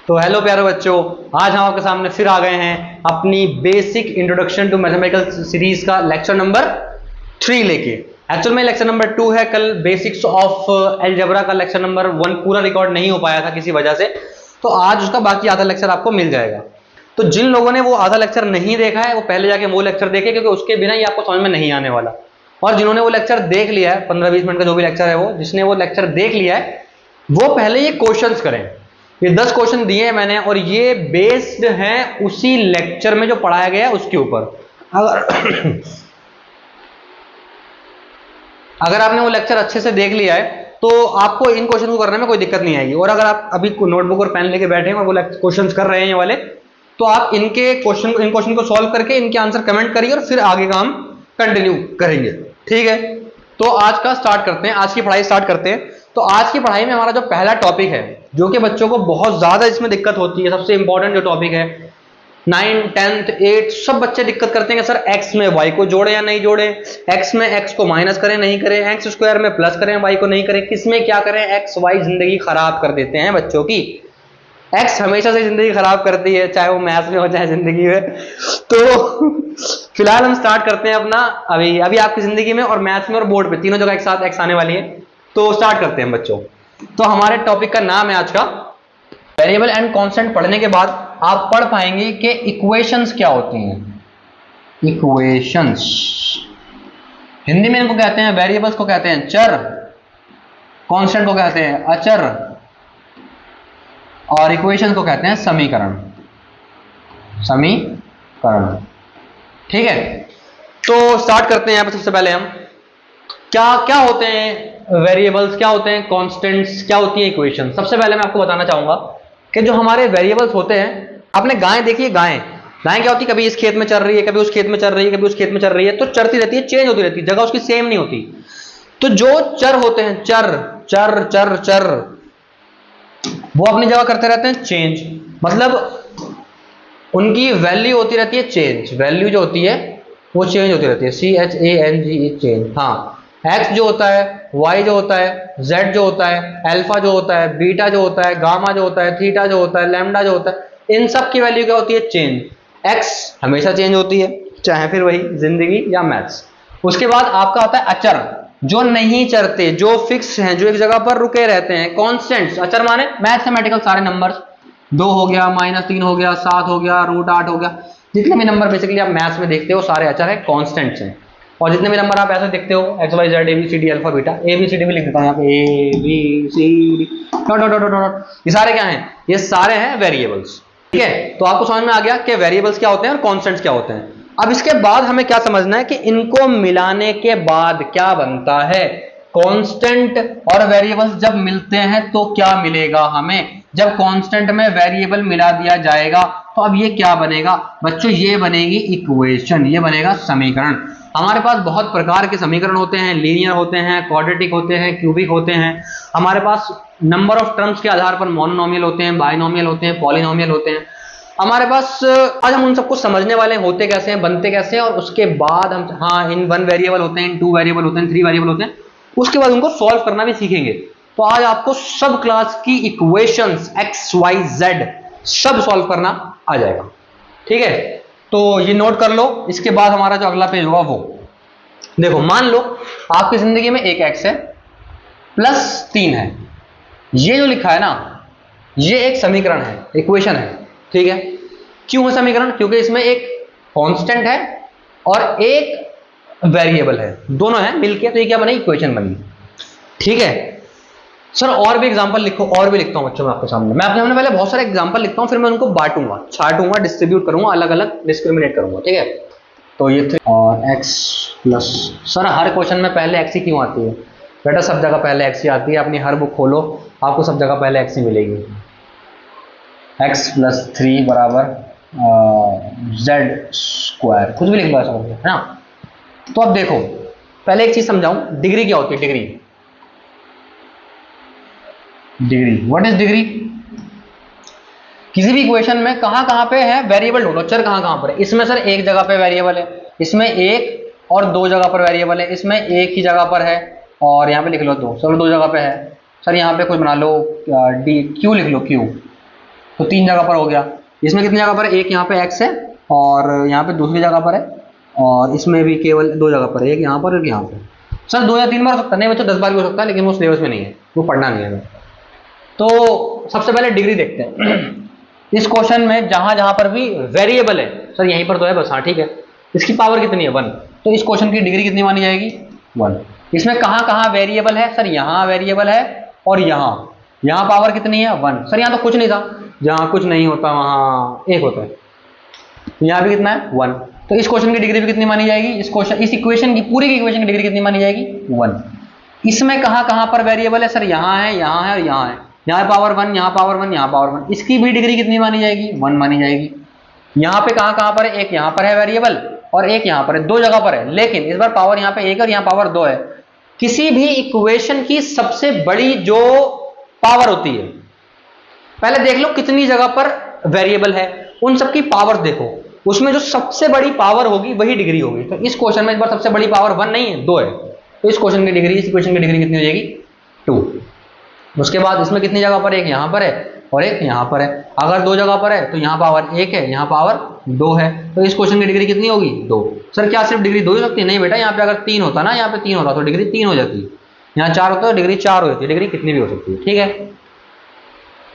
तो हेलो प्यारे बच्चों, आज हम आपके सामने फिर आ गए हैं अपनी basic introduction to mathematical series का लेक्चर नंबर 3 लेके। एक्चुअल में लेक्चर नंबर 2 है। कल बेसिक्स ऑफ अलजेब्रा का लेक्चर नंबर 1 पूरा रिकॉर्ड नहीं हो पाया था किसी वजह से, तो आज उसका बाकी आधा लेक्चर आपको मिल जाएगा। तो जिन लोगों ने वो आधा लेक्चर नहीं देखा है वो पहले जाके वो लेक्चर देखे, क्योंकि उसके बिना ही आपको समझ में नहीं आने वाला। और जिन्होंने वो लेक्चर देख लिया है, 15-20 मिनट का जो भी लेक्चर है, वो जिसने वो लेक्चर देख लिया है वो पहले ये क्वेश्चंस करें। ये 10 क्वेश्चन दिए हैं मैंने और ये बेस्ड हैं उसी लेक्चर में जो पढ़ाया गया है उसके ऊपर। अगर आपने वो लेक्चर अच्छे से देख लिया है तो आपको इन क्वेश्चन को करने में कोई दिक्कत नहीं आएगी। और अगर आप अभी नोटबुक और पेन लेके बैठे हैं और वो क्वेश्चन कर रहे हैं ये वाले, तो आप इन क्वेश्चन को सॉल्व करके इनके आंसर कमेंट करिए और फिर आगे का हम कंटिन्यू करेंगे। ठीक है, तो आज का स्टार्ट करते हैं, आज की पढ़ाई स्टार्ट करते हैं। तो आज की पढ़ाई में हमारा जो पहला टॉपिक है, जो कि बच्चों को बहुत ज्यादा इसमें दिक्कत होती है, सबसे इंपॉर्टेंट जो टॉपिक है, 9, 10th, 8 सब बच्चे दिक्कत करते हैं कि सर एक्स में वाई को जोड़े या नहीं जोड़े, एक्स में एक्स को माइनस करें नहीं करें, एक्स स्क्वायर में प्लस करें वाई को नहीं करें, किस में क्या करें। एक्स वाई जिंदगी खराब कर देते हैं बच्चों की। एक्स हमेशा से जिंदगी खराब करती है, चाहे वो मैथ्स में हो चाहे जिंदगी में। तो फिलहाल हम स्टार्ट करते हैं अपना अभी आपकी जिंदगी में और मैथ्स में और बोर्ड पे तीनों जगह एक साथ एक्स आने वाली है। तो स्टार्ट करते हैं बच्चों। तो हमारे टॉपिक का नाम है आज का वेरिएबल एंड कांस्टेंट। पढ़ने के बाद आप पढ़ पाएंगे कि इक्वेशंस क्या होती हैं। इक्वेशंस हिंदी में इनको कहते हैं, वेरिएबल्स को कहते हैं चर, कांस्टेंट को कहते हैं अचर और इक्वेशन को कहते हैं समीकरण। समीकरण, ठीक है। तो स्टार्ट करते हैं। यहाँ पर सबसे पहले हम क्या क्या होते हैं वेरिएबल्स, क्या होते हैं कांस्टेंट्स, क्या होती है इक्वेशन। सबसे पहले मैं आपको बताना चाहूंगा कि जो हमारे वेरिएबल्स होते हैं, आपने गाय देखी है, गाय क्या होती है, कभी इस खेत में चल रही है, कभी उस खेत में चल रही है, कभी उस खेत में चल रही है, तो चलती रहती है, चेंज होती रहती है, जगह उसकी सेम नहीं होती। तो जो चर होते हैं, चर चर चर चर, वो अपनी जगह करते रहते हैं चेंज, मतलब उनकी वैल्यू होती रहती है चेंज। वैल्यू जो होती है वो चेंज होती रहती है, CHANG, चेंज। हाँ, एक्स जो होता है, वाई जो होता है, जेड जो होता है, अल्फा जो होता है, बीटा जो होता है, गामा जो होता है, थीटा जो होता है, लैम्डा जो होता है, इन सब की वैल्यू क्या होती है चेंज। एक्स हमेशा चेंज होती है, चाहे फिर वही जिंदगी या मैथ्स। उसके बाद आपका आता है अचर, जो नहीं चरते, जो फिक्स हैं, जो एक जगह पर रुके रहते हैं। कॉन्स्टेंट्स, अचर माने मैथमेटिकल सारे नंबर्स, 2 हो गया, -3 हो गया, 7 हो गया, √8 हो गया, जितने भी नंबर बेसिकली आप मैथ्स में देखते हो सारे अचर है, कॉन्स्टेंट्स हैं। और जितने भी नंबर आप ऐसे देखते हो X Y Z ABCD alpha beta, ABCD भी लिख देता हूँ यहाँ पे, ABCD dot dot dot dot, ये सारे क्या हैं, ये सारे हैं वेरिएबल्स। ठीक है, तो आपको समझ में आ गया कि वेरिएबल्स क्या होते हैं और कॉन्स्टेंट्स क्या होते हैं। अब इसके बाद हमें क्या समझना है कि इनको मिलाने के बाद क्या बनता है। कांस्टेंट और वेरिएबल्स जब मिलते हैं तो क्या मिलेगा हमें। जब कांस्टेंट में वेरिएबल मिला दिया जाएगा तो अब ये क्या बनेगा बच्चों, ये बनेगी इक्वेशन, ये बनेगा समीकरण। हमारे पास बहुत प्रकार के समीकरण होते हैं, लीनियर होते हैं, क्वाड्रेटिक होते हैं, क्यूबिक होते हैं। हमारे पास नंबर ऑफ टर्म्स के आधार पर मोनोनोमियल होते हैं, बाइनोमियल होते हैं, पॉलिनोमियल होते हैं। हमारे पास आज हम उन सबको समझने वाले हैं, होते कैसे हैं, बनते कैसे हैं, और उसके बाद हम इन 1 वेरिएबल होते हैं, इन 2 वेरिएबल होते हैं, 3 वेरिएबल होते हैं, उसके बाद उनको सॉल्व करना भी सीखेंगे। तो आज आपको सब क्लास की इक्वेशंस XYZ सब सॉल्व करना आ जाएगा। ठीक है, तो ये नोट कर लो। इसके बाद हमारा जो अगला पेज होगा वो देखो, मान लो आपकी जिंदगी में एक x है +3 है, ये जो लिखा है ना, ये एक समीकरण है, इक्वेशन है। ठीक है, क्यों है समीकरण, क्योंकि इसमें एक कांस्टेंट है और एक वेरिएबल है, दोनों है मिलके, तो ये क्या बनी, इक्वेशन बनी। ठीक है सर, और भी एग्जांपल लिखो, और भी लिखता हूं बच्चों मैं आपके सामने। मैं आपके सामने पहले बहुत सारे एग्जांपल लिखता हूं, फिर मैं उनको बांटूंगा, छांटूंगा, डिस्ट्रीब्यूट करूंगा, अलग अलग डिस्क्रिमिनेट करूंगा। ठीक है, तो ये 3 और x प्लस, सर हर क्वेश्चन में पहले x ही क्यों आती है बेटा, सब जगह पहले x ही आती है। अपनी हर बुक खोलो, आपको सब जगह पहले x ही मिलेगी। x + 3 = z², कुछ भी लिख लो ऐसा करके, है ना। तो अब देखो, पहले एक चीज समझाऊं, डिग्री क्या होती है। Degree what is degree. किसी भी इक्वेशन में कहां कहां पे है वेरिएबल ढूंढो, चर कहां कहां पर है। इसमें सर एक जगह पे वेरिएबल है, इसमें एक और 2 जगह पर वेरिएबल है, इसमें एक ही जगह पर है, और यहाँ पे लिख लो 2, चलो 2 जगह पे है। सर यहाँ पे कुछ बना लो, डी क्यू लिख लो, क्यू, तो 3 जगह पर हो गया। इसमें कितनी जगह पर है? एक यहाँ पे x है और यहाँ पे दूसरी जगह पर है, और इसमें भी केवल 2 जगह पर है, एक यहाँ पर एक यहाँ पर। सर 2 या 3 बार हो सकता है, नहीं बच्चों 10 बार भी हो सकता है, लेकिन वो सिलेबस में नहीं है, वो पढ़ना नहीं है। तो सबसे पहले डिग्री देखते हैं। इस क्वेश्चन में जहां जहां पर भी वेरिएबल है, सर यहीं पर तो है बस, हाँ ठीक है, इसकी पावर कितनी है 1, तो इस क्वेश्चन की डिग्री कितनी मानी जाएगी 1। इसमें कहां कहां वेरिएबल है? सर यहाँ वेरिएबल है और यहाँ पावर कितनी है 1। सर यहाँ तो कुछ नहीं था, जहां कुछ नहीं होता वहां 1 होता है, यहाँ भी कितना है 1। तो इस क्वेश्चन की डिग्री भी कितनी मानी जाएगी? इस इक्वेशन की पूरी की इक्वेशन की डिग्री कितनी मानी जाएगी 1। इसमें कहां कहां पर वेरिएबल है? सर यहाँ है, यहाँ है और यहाँ है, यहाँ पावर 1, यहाँ पावर 1, यहाँ पावर 1, इसकी भी डिग्री कितनी मानी जाएगी 1 मानी जाएगी। यहाँ पे कहां कहां पर है? एक यहाँ पर है वेरिएबल और एक यहाँ पर है, 2 जगह पर है, लेकिन इस बार पावर यहाँ पे 1 और यहाँ पावर 2 है। किसी भी इक्वेशन की सबसे बड़ी जो पावर होती है, पहले देख लो कितनी जगह पर वेरिएबल है, उन सबकी पावर देखो, उसमें जो सबसे बड़ी पावर होगी वही डिग्री होगी। तो इस क्वेश्चन में इस बार सबसे बड़ी पावर 1 नहीं है, 2 है, तो इस क्वेश्चन की डिग्री, इस इक्वेशन की डिग्री कितनी हो जाएगी 2। उसके बाद इसमें कितनी जगह पर? एक यहाँ पर है और एक यहाँ पर है। अगर 2 जगह पर है तो यहाँ पावर 1 है, यहाँ पावर 2 है, तो इस क्वेश्चन की डिग्री कितनी होगी 2। सर क्या सिर्फ डिग्री 2 ही हो सकती है? नहीं बेटा, यहाँ पे अगर 3 होता ना, यहाँ पे 3 होता तो डिग्री 3 हो जाती है, यहाँ 4 होता तो डिग्री 4 हो जाती है, डिग्री कितनी भी हो सकती है, ठीक है।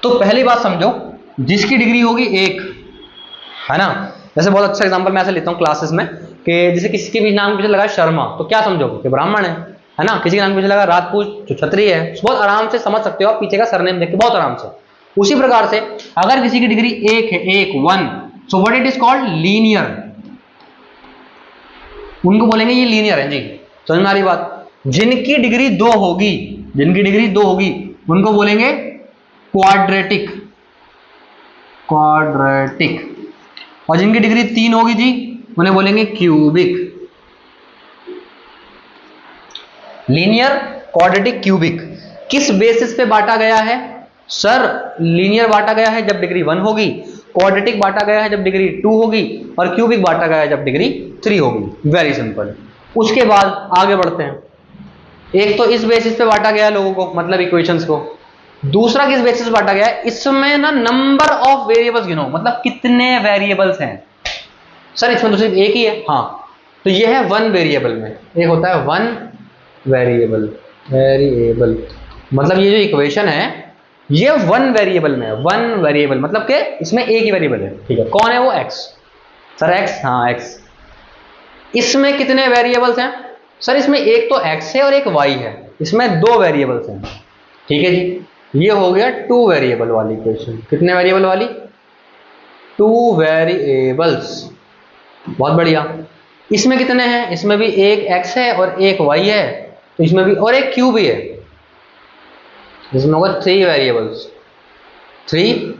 तो पहली बात समझो, जिसकी डिग्री होगी 1, है ना, जैसे बहुत अच्छा एग्जांपल मैं ऐसे लेता हूँ क्लासेस में कि जैसे किसी के भी नाम के पीछे लगा शर्मा, तो क्या समझोगे कि ब्राह्मण है ना। किसी के नाम के पीछे लगा राजपूत, जो क्षत्रिय है, बहुत आराम से समझ सकते हो आप पीछे का सरनेम देख के, बहुत आराम से। उसी प्रकार से अगर किसी की डिग्री 1 है, 1 so what it is called linear, उनको बोलेंगे ये लीनियर है जी। समझ में आ रही बात? जिनकी डिग्री 2 होगी, जिनकी डिग्री 2 होगी उनको बोलेंगे क्वाड्रेटिक, क्वाड्रेटिक, और जिनकी डिग्री 3 होगी जी उन्हें बोलेंगे क्यूबिक। Linear, quadratic, cubic. किस बेसिस पे बांटा गया है? सर लीनियर बांटा गया है जब डिग्री 1 होगी, क्वाड्रेटिक बांटा गया है जब डिग्री 2 होगी, और क्यूबिक बांटा गया है जब डिग्री 3 होगी। Very simple. उसके बाद आगे बढ़ते हैं। एक तो इस बेसिस पे बांटा गया लोगों को, मतलब इक्वेशंस को। दूसरा किस बेसिस पे बांटा गया है? इसमें ना नंबर ऑफ वेरिएबल्स गिनो, मतलब कितने वेरिएबल्स हैं। सर इसमें तो सिर्फ एक ही है, हाँ, तो ये है 1 वेरिएबल में, एक होता है 1 वेरिएबल, मतलब ये जो इक्वेशन है ये 1 वेरिएबल में है। 1 वेरिएबल मतलब कि इसमें एक ही वेरिएबल है, ठीक है। कौन है वो? x। सर x, हाँ x। इसमें कितने वेरिएबल्स हैं? सर इसमें एक तो x है और एक y है, इसमें 2 वेरिएबल्स हैं, ठीक है जी। ये हो गया 2 वेरिएबल वाली इक्वेशन। कितने वेरिएबल वाली? 2 वेरिएबल्स। बहुत बढ़िया। इसमें कितने हैं? इसमें भी एक x है और एक y है, तो इसमें भी, और एक q भी है, इसमें होगा 3 वेरिएबल्स, 3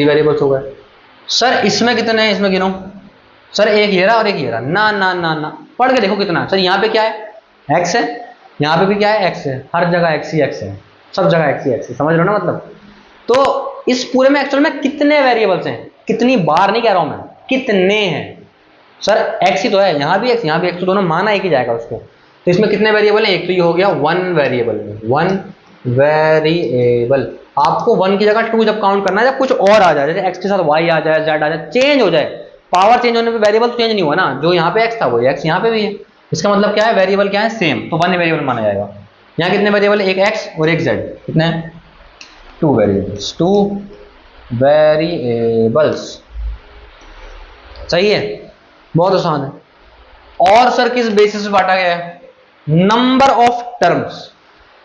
वेरिएबल्स हो गए। सर इसमें कितने हैं? इसमें गिनो। सर एक ये रहा और एक ये रहा। ना ना ना ना, पढ़ के देखो कितना। सर यहाँ पे क्या है? x है, यहाँ पे भी क्या है? x है, हर जगह x ही x है, सब जगह x ही x है। समझ रहे हो ना मतलब? तो इस पूरे में एक्चुअल में कितने वेरिएबल्स हैं? कितनी बार नहीं कह रहा हूं मैं, कितने हैं। सर x ही तो है, यहाँ भी x, यहाँ भी x, तो दोनों माना एक ही जाएगा उसको। तो इसमें कितने वेरिएबल हैं? एक तो ये हो गया 1 वेरिएबल में, 1 वेरिएबल। आपको 1 की जगह 2 जब काउंट करना है, जब कुछ और आ जाए, जैसे x के साथ y आ जाए, z आ जाए, चेंज हो जाए, पावर चेंज होने पे वेरिएबल चेंज नहीं हुआ ना, जो यहाँ पे x था वो x यहाँ पे भी है। इसका मतलब क्या है? वेरिएबल क्या है? सेम, तो 1 वेरिएबल माना जाएगा। यहाँ कितने वेरिएबल? एक x और एक z, कितने? 2 वेरिएबल्स, 2 वेरिएबल्स। सही है, बहुत आसान है। और सर किस बेसिस पे बांटा गया है? Number of terms.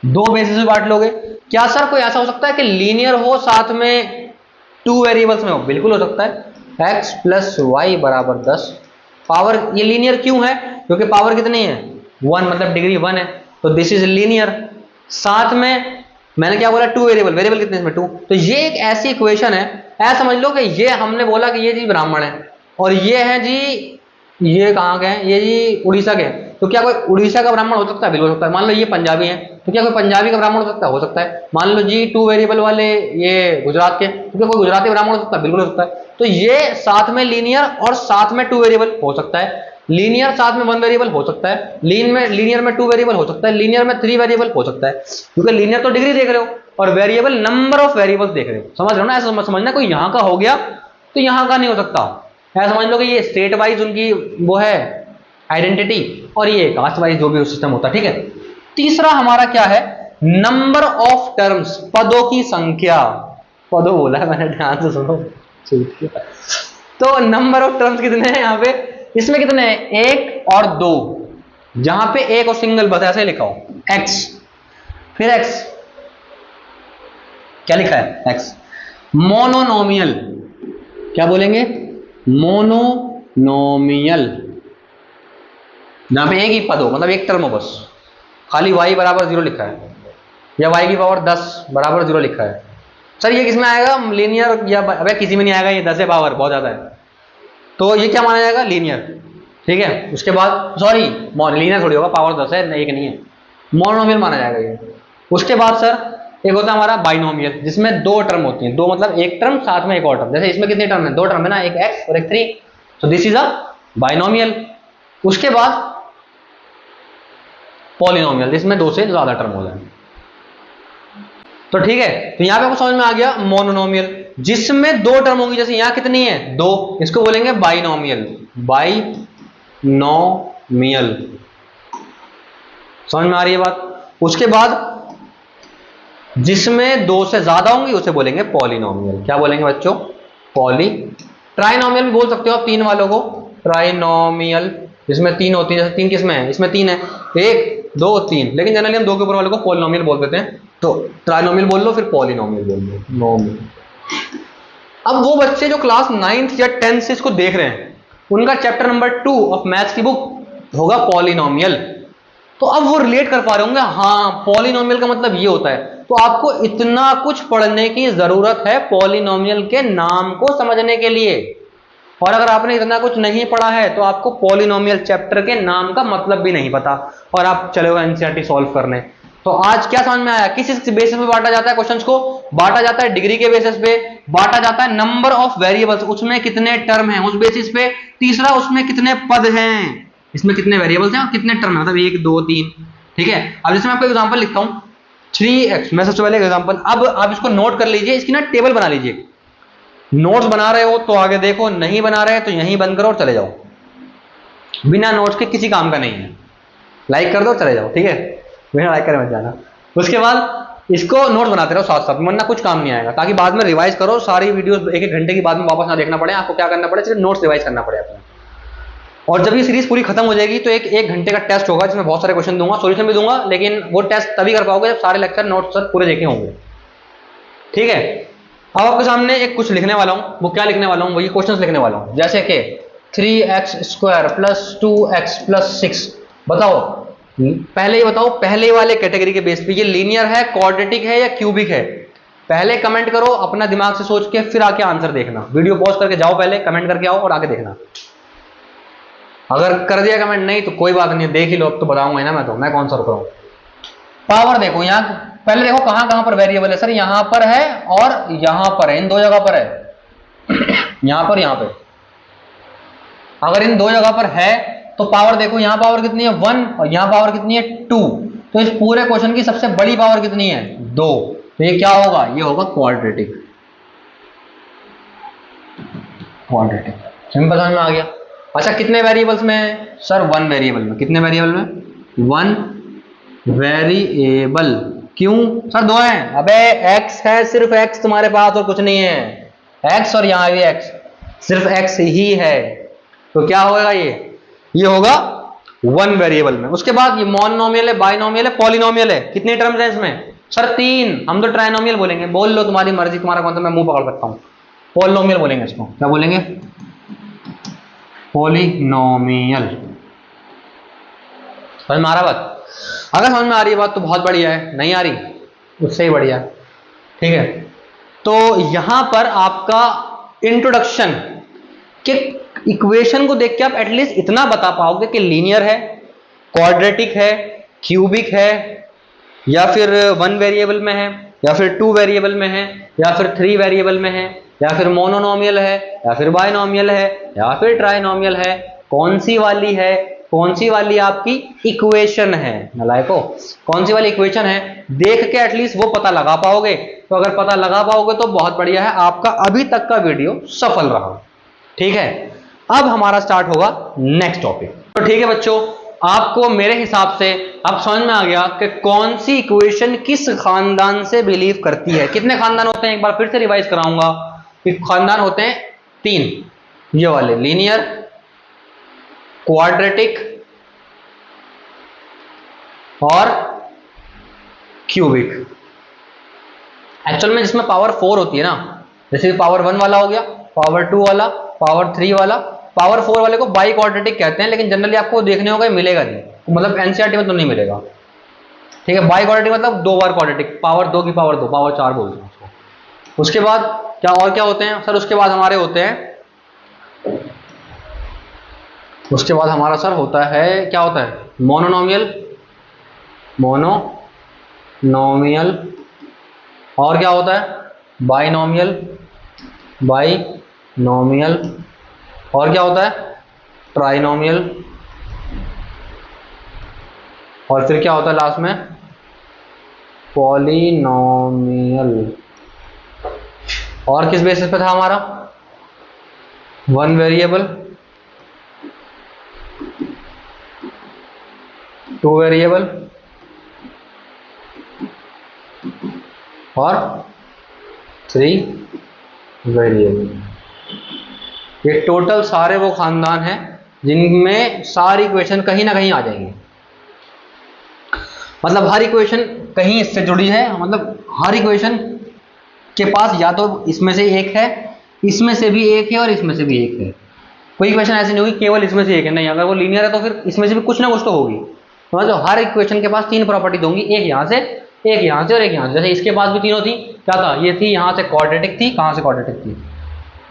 2 बेसिस पे बांट लोगे। क्या सर कोई ऐसा हो सकता है कि लीनियर हो साथ में 2 वेरिएबल्स में हो? बिल्कुल हो सकता है। x प्लस वाई बराबर 10। पावर ये लीनियर क्यों है? क्योंकि पावर कितनी है? 1, मतलब डिग्री 1 है, तो दिस इज लीनियर। साथ में मैंने क्या बोला? 2 वेरिएबल, वेरिएबल कितने इसमें? 2। तो ये एक ऐसी इक्वेशन है, ऐसा समझ लो कि ये हमने बोला कि ये जी ब्राह्मण है और ये है जी, ये कहाँ के हैं? ये जी उड़ीसा के हैं। तो क्या कोई उड़ीसा का ब्राह्मण हो सकता है? बिल्कुल हो सकता है। मान लो ये पंजाबी है, तो क्या कोई पंजाबी का ब्राह्मण हो सकता है? हो सकता है। मान लो जी 2 वेरिएबल वाले ये गुजरात के, तो क्या कोई गुजराती ब्राह्मण हो सकता है? बिल्कुल हो सकता है। तो ये साथ में लीनियर और साथ में 2 वेरिएबल हो सकता है। लीनियर साथ में 1 वेरिएबल हो सकता है, लीनियर में 2 वेरिएबल हो सकता है, लीनियर में 3 वेरिएबल हो सकता है, क्योंकि लीनियर तो डिग्री देख रहे हो और वेरिएबल नंबर ऑफ वेरिएबल्स देख रहे हो। समझ रहे हो ना? ऐसा समझना कोई यहाँ का हो गया तो यहाँ का नहीं हो सकता। ऐसा समझ लो कि ये स्टेट वाइज उनकी वो है आइडेंटिटी और ये कास्ट वाइज जो भी सिस्टम होता है। ठीक है, तीसरा हमारा क्या है? नंबर ऑफ टर्म्स, पदों की संख्या। पदों बोला है मैंने, ध्यान से सुनो। तो नंबर ऑफ टर्म्स कितने हैं यहाँ पे? इसमें कितने हैं? 1 और 2। जहां पे एक और सिंगल बस ऐसे लिखा हो x, फिर x क्या लिखा है? x। मोनोनोमियल क्या बोलेंगे? मोनोनोमियल, जहां पे एक ही पद हो, मतलब एक टर्म हो बस, खाली y बराबर 0 लिखा है या y की पावर 10 बराबर 0 लिखा है। सर ये किसमें आएगा? लीनियर या अबे किसी में नहीं आएगा, ये 10 है पावर बहुत ज्यादा है, तो ये क्या माना जाएगा? लीनियर। ठीक है, उसके बाद सॉरी लीनियर थोड़ी होगा, पावर 10 है, एक नहीं है, मोनोनोमियल माना जाएगा ये। उसके बाद सर एक होता है हमारा बाइनोमियल, जिसमें 2 टर्म होती हैं, 2 मतलब एक टर्म साथ में एक और टर्म। जैसे इसमें कितने टर्म है? 2 टर्म है ना, एक x और एक 3, तो दिस इज अ बाइनोमियल। उसके बाद पॉलिनोमियल, जिसमें 2 से ज्यादा टर्म हो जाए। तो ठीक है, तो यहां पे आपको समझ में आ गया मोनोनोमियल, जिसमें 2 टर्म होंगी। जैसे यहां कितनी है? 2, इसको बोलेंगे बाइनोमियल। बाइनोमियल, समझ में आ रही है बात? उसके बाद जिसमें 2 से ज्यादा होंगी उसे बोलेंगे पॉलिनोमियल। क्या बोलेंगे बच्चों? पॉली। ट्राइनोमियल भी बोल सकते हो आप 3 वालों को, ट्राइनोमियल, जिसमें 3 होती है। जैसे 3 किसमें है? इसमें 3 है, 1 2 3, लेकिन जनरली हम 2 के ऊपर वाले को पॉलिनोमियल बोल देते हैं। तो ट्राइनोमियल बोल लो, फिर पॉलिनोमियल बोल लो, नोमियल। अब वो बच्चे जो क्लास 9th या 10th से इसको देख रहे हैं, उनका चैप्टर नंबर 2 ऑफ मैथ्स की बुक होगा पॉलिनोमियल। तो अब वो रिलेट कर पा रहे होंगे, हाँ पॉलिनोमियल का मतलब ये होता है। तो आपको इतना कुछ पढ़ने की जरूरत है पॉलिनोमियल के नाम को समझने के लिए। और अगर आपने इतना कुछ नहीं पढ़ा है तो आपको पॉलिनोमियल चैप्टर के नाम का मतलब भी नहीं पता, और आप चले गए एनसीईआरटी सॉल्व करने। तो आज क्या समझ में आया? किस बेसिस पे बांटा जाता है क्वेश्चंस को? बांटा जाता है डिग्री के बेसिस पे, बांटा जाता है नंबर ऑफ वेरिएबल्स, उसमें कितने टर्म हैं उस बेसिस पे, तीसरा उसमें कितने पद हैं, इसमें कितने वेरिएबल्स हैं और कितने टर्म है, मतलब 1 2 3। ठीक है, अब जैसे मैं आपको एग्जांपल लिखता हूं 3x, मैं सबसे पहले एग्जांपल, अब आप इसको नोट कर लीजिए, इसकी ना टेबल बना लीजिए। नोट्स बना रहे हो तो आगे देखो, नहीं बना रहे तो यहीं बंद करो और चले जाओ, बिना नोट्स के किसी काम का नहीं है। लाइक कर दो, चले जाओ। ठीक है, बिना लाइक करे मत जाना। उसके बाद इसको नोट्स बनाते रहो साथ साथ, वरना कुछ काम नहीं आएगा, ताकि बाद में रिवाइज करो सारी वीडियोस 1-1 घंटे की बाद में वापस ना देखना पड़े आपको। क्या करना पड़े? सिर्फ नोट्स रिवाइज करना पड़े अपना। और जब ये सीरीज पूरी खत्म हो जाएगी तो एक घंटे का टेस्ट होगा, जिसमें बहुत सारे क्वेश्चन दूंगा, सॉल्यूशन भी दूंगा, लेकिन वो टेस्ट तभी कर पाओगे जब सारे लेक्चर नोट्स पूरे देखे होंगे। ठीक है, अब आपके सामने एक कुछ लिखने वाला हूं, वो क्या लिखने वाला हूं? वही क्वेश्चंस लिखने वाला हूं, जैसे कि 3x² + 2x + 6। बताओ, पहले ही बताओ, पहले वाले कैटेगरी के बेस पे ये लीनियर है, क्वाड्रेटिक है या क्यूबिक है? पहले कमेंट करो अपना दिमाग से सोच के, फिर आके आंसर देखना। वीडियो पॉज करके जाओ, पहले कमेंट करके आओ और आगे देखना। अगर कर दिया कमेंट नहीं तो कोई बात नहीं, देख ही लो, अब तो बताऊंगा ना मैं कौन सा रुक रहा हूं। पावर देखो, यहाँ पहले देखो कहां कहां पर वेरिएबल है। सर यहां पर है और यहां पर है, इन 2 जगह पर है, यहां पर, यहां पे। अगर इन 2 जगह पर है तो पावर देखो, यहां पावर कितनी है? 1, और यहां पावर कितनी है? 2। तो इस पूरे क्वेश्चन की सबसे बड़ी पावर कितनी है? 2। तो ये क्या होगा? ये होगा क्वाड्रेटिक। क्वाड्रेटिक सिंपल समझ में आ गया। अच्छा, कितने वेरिएबल्स में है? सर 1 वेरिएबल में। कितने वेरिएबल में? 1 वेरिएबल। क्यों? सर 2 हैं। अबे x है, सिर्फ x तुम्हारे पास, और कुछ नहीं है। x और यहां भी x, सिर्फ x ही है। तो क्या होगा? ये होगा 1 वेरिएबल में। उसके बाद ये मोनोमियल है, बाइनोमियल है, पॉलिनोमियल है। कितने टर्म्स हैं इसमें? सर 3। हम तो ट्राइनोमियल बोलेंगे, बोल लो, तुम्हारी मर्जी, तुम्हारा कौन सा, मैं मुंह पकड़ सकता हूं। पॉलिनोमियल बोलेंगे इसको। क्या बोलेंगे? पॉलिनोमियल। समझ में आ रहा बात? अगर समझ में आ रही है बात तो बहुत बढ़िया है, नहीं आ रही उससे ही बढ़िया। ठीक है, तो यहां पर आपका इंट्रोडक्शन के इक्वेशन को देख के आप एटलीस्ट इतना बता पाओगे कि लीनियर है, क्वाड्रेटिक है, क्यूबिक है, या फिर 1 वेरिएबल में है, या फिर 2 वेरिएबल में है, या फिर 3 वेरिएबल में है, या फिर मोनोनोमियल है, या फिर बाइनोमियल है, या फिर ट्राइनोमियल है, कौन सी वाली है, कौन सी वाली आपकी इक्वेशन है नलायको, कौन सी वाली इक्वेशन है, देख के एटलीस्ट वो पता लगा पाओगे। तो अगर पता लगा पाओगे तो बहुत बढ़िया है, आपका अभी तक का वीडियो सफल रहा। ठीक है, अब हमारा स्टार्ट होगा नेक्स्ट टॉपिक। तो ठीक है बच्चों, आपको मेरे हिसाब से अब समझ में आ गया कि कौन सी इक्वेशन किस खानदान से बिलीव करती है। कितने खानदान होते हैं, एक बार फिर से रिवाइज कराऊंगा कि खानदान होते हैं 3, ये वाले लीनियर, क्वाड्रेटिक और क्यूबिक। एक्चुअल में जिसमें पावर 4 होती है ना, जैसे पावर 1 वाला हो गया, पावर 2 वाला, पावर 3 वाला, पावर 4 वाले को बाई क्वाड्रेटिक कहते हैं, लेकिन जनरली आपको देखने होगा मिलेगा नहीं, मतलब एनसीईआरटी में तो नहीं मिलेगा। ठीक है, बाई क्वाड्रेटिक मतलब 2 बार क्वाड्रेटिक, पावर 2 की पावर 2, पावर 4 बोलते हैं उसको। उसके बाद क्या और क्या होते हैं सर, उसके बाद हमारे होते हैं, उसके बाद हमारा सर होता है, क्या होता है, मोनोनोमियल, मोनोनोमियल, और क्या होता है बाइनोमियल, बाइनोमियल, और क्या होता है ट्राइनोमियल, और फिर क्या होता है लास्ट में पॉलिनोमियल। और किस बेसिस पे था हमारा, 1 वेरिएबल, 2 वेरिएबल और 3 वेरिएबल। ये टोटल सारे वो खानदान हैं जिनमें सारी इक्वेशन कहीं ना कहीं आ जाएंगी, मतलब हर इक्वेशन कहीं इससे जुड़ी है, मतलब हर इक्वेशन के पास या तो इसमें से एक है, इसमें से भी एक है और इसमें से भी एक है। कोई इक्वेशन ऐसी नहीं होगी केवल इसमें से एक है, नहीं, अगर वो लीनियर है तो फिर इसमें से भी कुछ ना कुछ तो होगी। तो मतलब हर इक्वेशन के पास 3 प्रॉपर्टीज होंगी, एक यहाँ से, एक यहाँ से और एक यहाँ से। जैसे इसके पास भी तीनों थी, क्या था, ये थी यहाँ से क्वाड्रेटिक थी, कहाँ से क्वाड्रेटिक थी,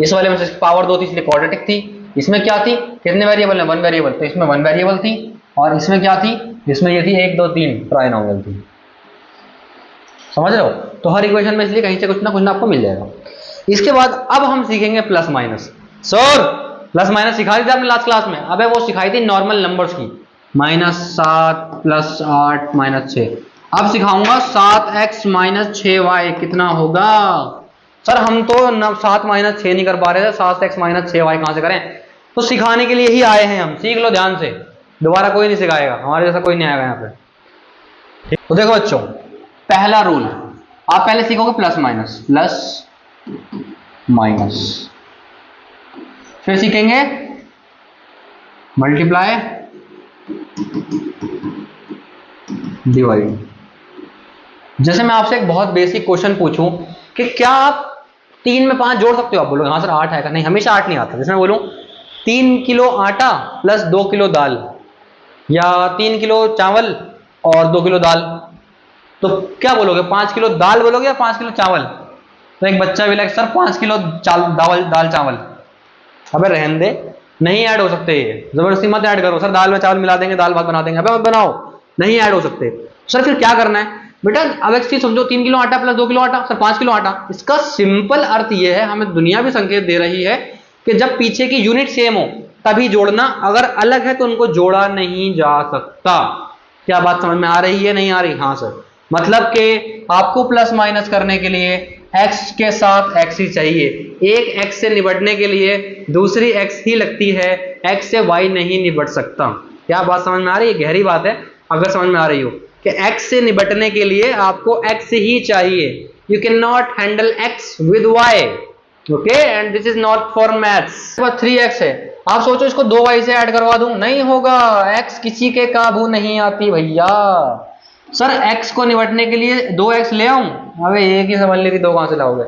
इस वाले में से पावर 2 थी इसलिए क्वाड्रेटिक थी। इसमें क्या थी, कितने वेरिएबल है, 1 वेरिएबल, तो इसमें 1 वेरिएबल थी। और इसमें क्या थी, इसमें ये थी 1 2 3 ट्राइनोमियल थी। समझ रहे हो, तो हर इक्वेशन में इसलिए कहीं से कुछ ना आपको मिल जाएगा। इसके बाद अब हम सीखेंगे plus minus. Sir plus minus सिखाई थी आपने लास्ट क्लास में, अबे वो सिखाई थी नॉर्मल नंबर्स की, -7 + 8 - 6। अब सिखाऊंगा 7x - 6y कितना होगा। सर हम तो 7 - 6 नहीं कर पा रहे थे, 7x - 6y कहां से करें, तो सिखाने के लिए ही आए हैं हम, सीख लो ध्यान से, दोबारा कोई नहीं सिखाएगा, हमारे जैसा कोई नहीं आएगा यहाँ पे। तो देखो बच्चों, पहला रूल आप पहले सीखोगे प्लस माइनस, प्लस माइनस, फिर सीखेंगे मल्टीप्लाई डिवाइड। जैसे मैं आपसे एक बहुत बेसिक क्वेश्चन पूछूं कि क्या आप 3 में 5 जोड़ सकते हो, आप बोलोगे हाँ सर 8 आएगा, नहीं हमेशा 8 नहीं आता। जैसे मैं बोलूं 3 किलो आटा प्लस 2 किलो दाल, या 3 किलो चावल और 2 किलो दाल, तो क्या बोलोगे, 5 किलो दाल बोलोगे या 5 किलो चावल। तो एक बच्चा भी लगे सर 5 किलो दाल चावल, अबे रहने दे, नहीं ऐड हो सकते, ये जबरदस्ती मत ऐड करो, सर दाल में चावल मिला देंगे दाल भात बना देंगे, अबे मत बनाओ, नहीं ऐड हो सकते। सर फिर क्या करना है बेटा, अब एक चीज समझो, 3 किलो आटा प्लस 2 किलो आटा, सर 5 किलो आटा। इसका सिंपल अर्थ यह है, हमें दुनिया भी संकेत दे रही है कि जब पीछे की यूनिट सेम हो तभी जोड़ना, अगर अलग है तो उनको जोड़ा नहीं जा सकता। क्या बात समझ में आ रही है, नहीं आ रही, हाँ सर, मतलब कि आपको प्लस माइनस करने के लिए x के साथ x ही चाहिए, एक x से निपटने के लिए दूसरी x ही लगती है, x से y नहीं निपट सकता। क्या बात समझ में आ रही है, गहरी बात है, अगर समझ में आ रही हो कि x से निपटने के लिए आपको x ही चाहिए, you can not handle x with y, okay, and this is not for maths. 3x है, आप सोचो इसको 2y से ऐड करवा दूं, नहीं होगा, x किसी के काबू नहीं आती भैया। सर x को निपटने के लिए 2x ले आऊं, अबे एक ही समझ ली थी, 2 कहां से लाओगे,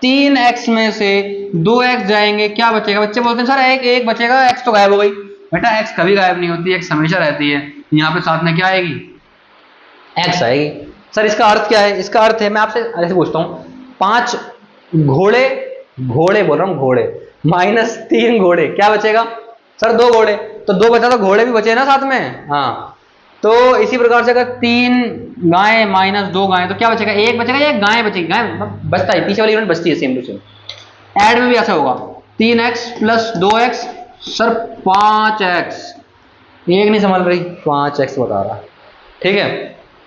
3x में से 2x जाएंगे, क्या बचेगा, बच्चे बोलते हैं सर एक बचेगा, x तो गायब हो गई। बेटा x कभी गायब नहीं होती, x हमेशा रहती है, यहाँ पे साथ में क्या आएगी, x आएगी। सर इसका अर्थ क्या है, इसका अर्थ है, मैं आपसे ऐसे पूछता हूँ, 5 घोड़े बोल रहा हूँ, घोड़े -3 घोड़े, क्या बचेगा, सर 2 घोड़े, तो 2 बचा तो घोड़े भी बचे ना साथ में, हाँ। तो इसी प्रकार से अगर 3 गायें -2 गायें, तो क्या बचेगा, एक बचेगा या एक गाय बचेगी, गाय बचता है, पीछे वाली यूनिट बचती है, सेम टू सेम। ऐड में भी ऐसा होगा, 3x + 2x सर 5x, एक नहीं समझ रही, 5x बता रहा। ठीक है,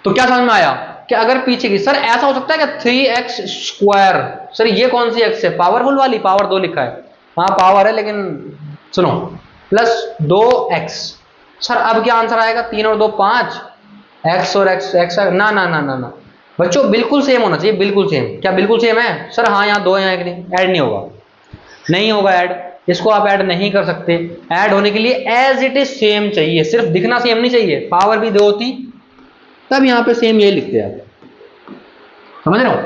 तो क्या समझ में आया कि अगर पीछे की, सर ऐसा हो सकता है कि 3x स्क्वायर, सर ये कौन सी x है, पावरफुल वाली, पावर 2 लिखा है, हाँ पावर है, लेकिन सुनो, प्लस 2x, सर अब क्या आंसर आएगा, 3 और 2 5, x और x ना ना ना ना ना बच्चों, बिल्कुल सेम होना चाहिए, बिल्कुल सेम। क्या बिल्कुल सेम है सर, हाँ यहाँ 2 है, एक नहीं, ऐड नहीं होगा, नहीं होगा ऐड, इसको आप ऐड नहीं कर सकते। ऐड होने के लिए एज इट इज सेम चाहिए, सिर्फ दिखना सेम नहीं चाहिए, पावर भी 2 होती तब यहाँ पे सेम ये लिखते हैं, समझ रहे हो।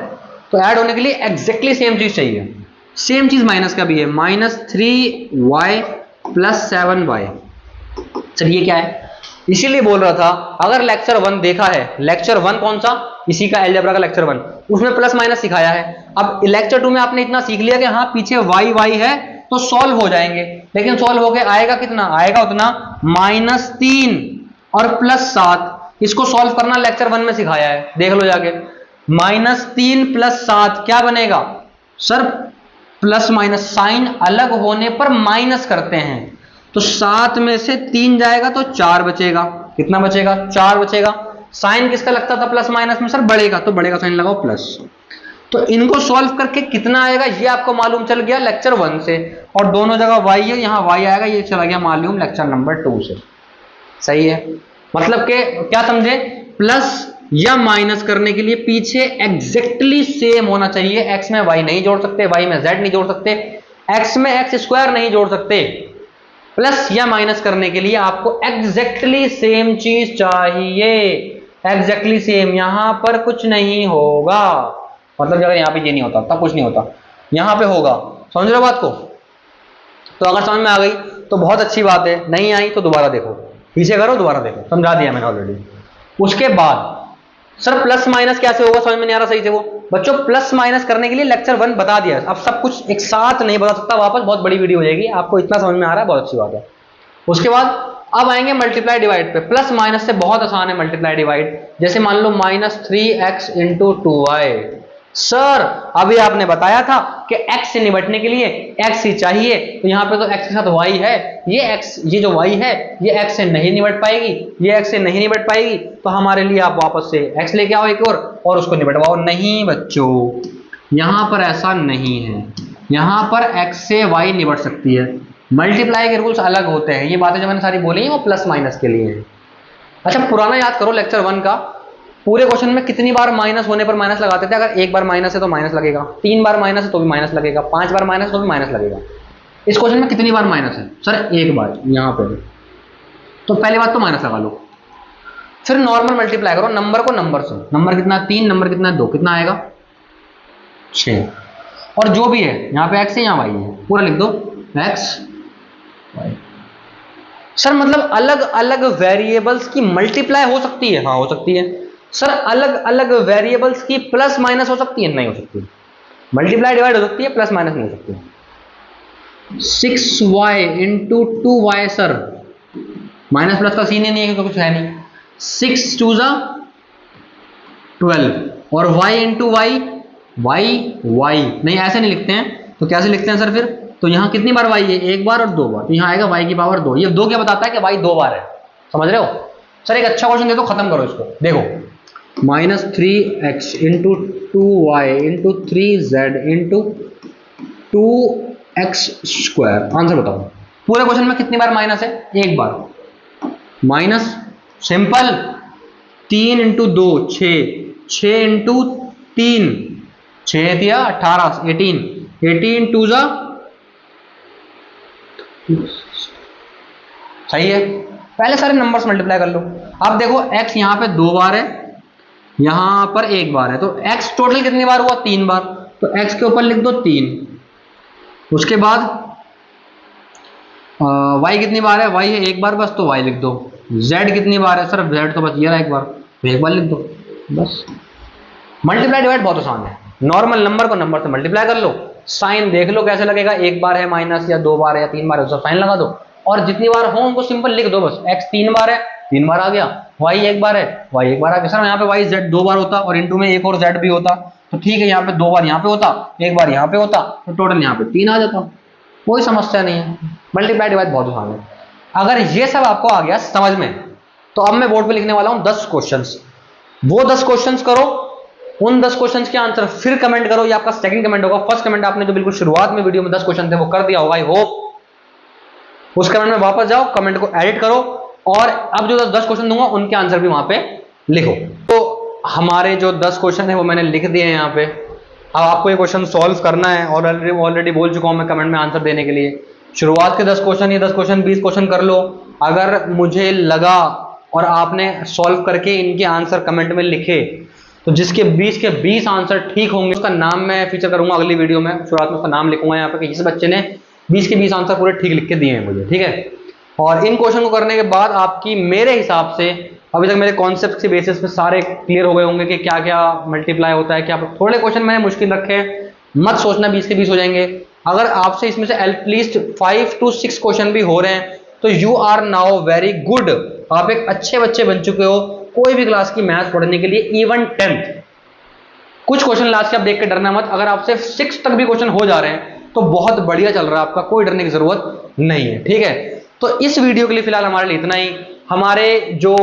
तो ऐड होने के लिए एग्जैक्टली सेम चीज चाहिए। सेम चीज माइनस का भी है, -3y + 7y। सर ये क्या है, इसीलिए बोल रहा था, अगर लेक्चर 1 देखा है, लेक्चर 1 कौन सा, इसी का अलजेब्रा का लेक्चर 1, उसमें प्लस माइनस सिखाया है। अब लेक्चर 2 में आपने इतना सीख लिया कि हाँ पीछे y है तो सॉल्व हो जाएंगे, लेकिन सॉल्व होके आएगा कितना, आएगा उतना, -3 और +7, इसको सॉल्व करना लेक्चर 1 में सिखाया है, देख लो जाके। -3 + 7 क्या बनेगा सर, प्लस माइनस, साइन अलग होने पर माइनस करते हैं, तो 7 में से 3 जाएगा तो 4 बचेगा, कितना बचेगा, 4 बचेगा। साइन किसका लगता था प्लस माइनस में, सर बड़ेगा, तो बड़ेगा साइन लगाओ प्लस। तो इनको सॉल्व करके कितना आएगा ये आपको मालूम चल गया लेक्चर 1 से, और दोनों जगह y है, यहाँ y आएगा, ये चला गया मालूम लेक्चर नंबर 2 से। सही है, मतलब के क्या समझे, प्लस या माइनस करने के लिए पीछे एग्जैक्टली सेम होना चाहिए। x में y नहीं जोड़ सकते, y में z नहीं जोड़ सकते, x में x स्क्वायर नहीं जोड़ सकते। प्लस या माइनस करने के लिए आपको एग्जैक्टली सेम चीज चाहिए, एग्जैक्टली सेम, यहां पर कुछ नहीं होगा, मतलब अगर यहाँ पे ये नहीं होता तब कुछ नहीं होता, यहाँ पे होगा, समझ रहे हो बात को। तो अगर समझ में आ गई तो बहुत अच्छी बात है, नहीं आई तो दोबारा देखो, पीछे करो दोबारा देखो, समझा दिया मैंने ऑलरेडी। उसके बाद सर प्लस माइनस कैसे होगा, समझ में नहीं आ रहा सही से वो बच्चों, प्लस माइनस करने के लिए लेक्चर 1 बता दिया, अब सब कुछ एक साथ नहीं बता सकता वापस, बहुत बड़ी वीडियो हो जाएगी, आपको इतना समझ में आ रहा है, बहुत अच्छी बात है। उसके बाद अब आएंगे मल्टीप्लाई डिवाइड पे। प्लस माइनस से बहुत आसान है मल्टीप्लाई डिवाइड, जैसे मान लो -3x × 2y। सर अभी आपने बताया था कि x से निपटने के लिए x ही चाहिए, तो यहाँ पे तो x के साथ y है, ये जो y है ये x से नहीं निपट पाएगी, ये x से नहीं निपट पाएगी, तो हमारे लिए आप वापस से x लेके आओ एक और उसको निपटवाओ। नहीं बच्चों, यहाँ पर ऐसा नहीं है, यहाँ पर x से y निपट सकती है, मल्टीप्लाई के रूल्स अलग होते हैं, ये बातें जो मैंने सारी बोली हैं वो प्लस माइनस के लिए हैं। अच्छा पुराना याद करो लेक्चर 1 का, पूरे क्वेश्चन में कितनी बार माइनस होने पर माइनस लगाते थे, अगर एक बार माइनस है तो माइनस लगेगा, 3 बार माइनस है तो भी माइनस लगेगा, 5 बार माइनस है तो भी माइनस लगेगा। इस क्वेश्चन में कितनी बार माइनस है सर, एक बार यहाँ पे, तो पहली बात तो माइनस लगा लो, फिर नॉर्मल मल्टीप्लाई करो नंबर को नंबर से, नंबर कितना 3, नंबर कितना 2, कितना आएगा 6, और जो भी है यहाँ पे x है यहाँ y है, पूरा लिख दो x y। सर मतलब अलग अलग वेरिएबल्स की मल्टीप्लाई हो सकती है, हाँ हो सकती है। सर अलग अलग वेरिएबल्स की प्लस माइनस हो सकती है, नहीं हो सकती। मल्टीप्लाई डिवाइड हो सकती है, प्लस माइनस नहीं हो सकती। 6y × 2y, sir minus plus का सीन ही नहीं है, तो कुछ है नहीं, 6 2 12, और y × y नहीं ऐसे नहीं लिखते हैं, तो कैसे लिखते हैं सर फिर, तो यहाँ कितनी बार y है, एक बार और 2 बार, तो यहाँ आएगा y की पावर 2। ये 2 क्या बताता है कि y 2 बार है, समझ रहे हो। सर एक अच्छा क्वेश्चन दे दो, खत्म करो इसको, देखो -3x × 2y × 3z × 2x², answer बताओ। पूरे क्वेश्चन में कितनी बार माइनस है, एक बार माइनस, सिंपल, 3 × 2 6, 6 × 3 6 दिया 18, 18 2 सही है। पहले सारे नंबर्स मल्टीप्लाई कर लो। अब देखो x यहाँ पे 2 बार है, यहाँ पर 1 बार है, तो x टोटल कितनी बार हुआ, 3 बार, तो x के ऊपर लिख दो 3। उसके बाद y कितनी बार है, y है 1 बार बस, तो y लिख दो। z कितनी बार है, सर z तो बस ये रहा 1 बार, तो 1 बार लिख दो बस। मल्टीप्लाई डिवाइड बहुत आसान है, नॉर्मल नंबर को नंबर से मल्टीप्लाई कर लो, साइन देख लो कैसे लगेगा, 1 बार है माइनस, या 2 बार है या 3 बार है, उसका साइन लगा दो, और जितनी बार हो उनको सिंपल लिख दो बस। x 3 बार है, 3 बार आ गया, y 1 बार है, y 1 बार आ गया। सर यहाँ पे y z 2 बार होता और इनटू में एक और z भी होता, तो ठीक है यहाँ पे 2 बार यहाँ पे होता, 1 बार यहाँ पे होता, तो टोटल यहाँ पे 3 आ जाता। कोई समस्या नहीं है, मल्टीप्लाई डिवाइड बहुत आसान है। अगर ये सब आपको आ गया समझ में, तो अब मैं बोर्ड पे लिखने वाला हूं 10 क्वेश्चंस। वो 10 क्वेश्चंस करो, उन 10 क्वेश्चंस के आंसर फिर कमेंट करो। ये आपका सेकंड कमेंट होगा। फर्स्ट कमेंट आपने जो बिल्कुल शुरुआत में वीडियो में 10 क्वेश्चन थे वो कर दिया होगा, आई होप। उस कमेंट में वापस जाओ, कमेंट को एडिट करो, और अब जो 10 क्वेश्चन दूंगा उनके आंसर भी वहां पे लिखो। तो हमारे जो 10 क्वेश्चन है वो मैंने लिख दिए हैं यहाँ पे। अब आपको ये क्वेश्चन सॉल्व करना है, और ऑलरेडी बोल चुका हूं मैं कमेंट में आंसर देने के लिए। शुरुआत के 10 क्वेश्चन, ये 10 क्वेश्चन 20 क्वेश्चन कर लो। अगर मुझे लगा और आपने सॉल्व करके इनके आंसर कमेंट में लिखे, तो जिसके 20 के 20 आंसर ठीक होंगे उसका नाम मैं फीचर करूंगा अगली वीडियो में। शुरुआत में उसका नाम लिखूंगा यहाँ पे कि जिस बच्चे ने 20 के 20 आंसर पूरे ठीक लिख के दिए हैं मुझे, ठीक है। और इन क्वेश्चन को करने के बाद आपकी मेरे हिसाब से, अभी तक मेरे कॉन्सेप्ट के बेसिस पे सारे क्लियर हो गए होंगे कि क्या क्या मल्टीप्लाई होता है, क्या। थोड़े क्वेश्चन मैंने मुश्किल रखे हैं, मत सोचना 20 के 20 हो जाएंगे। अगर आपसे इसमें से एटलीस्ट 5 to 6 क्वेश्चन भी हो रहे हैं तो you are now very good, आप एक अच्छे बच्चे बन चुके हो कोई भी क्लास की मैथ्स पढ़ने के लिए, इवन 10th। कुछ क्वेश्चन लास्ट के आप देख के डरना मत। अगर आपसे 6 तक भी क्वेश्चन हो जा रहे हैं तो बहुत बढ़िया चल रहा है आपका, कोई डरने की जरूरत नहीं है, ठीक है। तो इस वीडियो के लिए फिलहाल हमारे लिए इतना ही। हमारे जो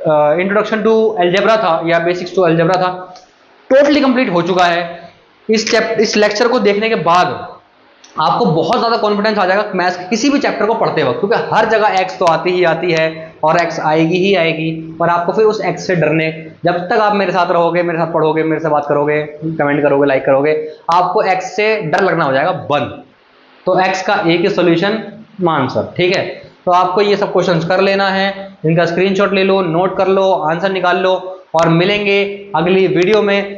इंट्रोडक्शन टू अलजेब्रा था या बेसिक्स टू अलजेब्रा था, टोटली कंप्लीट हो चुका है। इस लेक्चर को देखने के बाद आपको बहुत ज्यादा कॉन्फिडेंस आ जाएगा मैथ्स किसी भी चैप्टर को पढ़ते वक्त, क्योंकि हर जगह एक्स तो आती ही आती है और एक्स आएगी ही आएगी। और आपको फिर उस एक्स से डरने, जब तक आप मेरे साथ रहोगे, मेरे साथ पढ़ोगे, मेरे से बात करोगे, कमेंट करोगे, लाइक करोगे, आपको एक्स से डर लगना हो जाएगा बंद। तो एक्स का एक ही सोल्यूशन, आंसर, ठीक है। तो आपको ये सब क्वेश्चंस कर लेना है, इनका स्क्रीनशॉट ले लो, नोट कर लो, आंसर निकाल लो, और मिलेंगे अगली वीडियो में।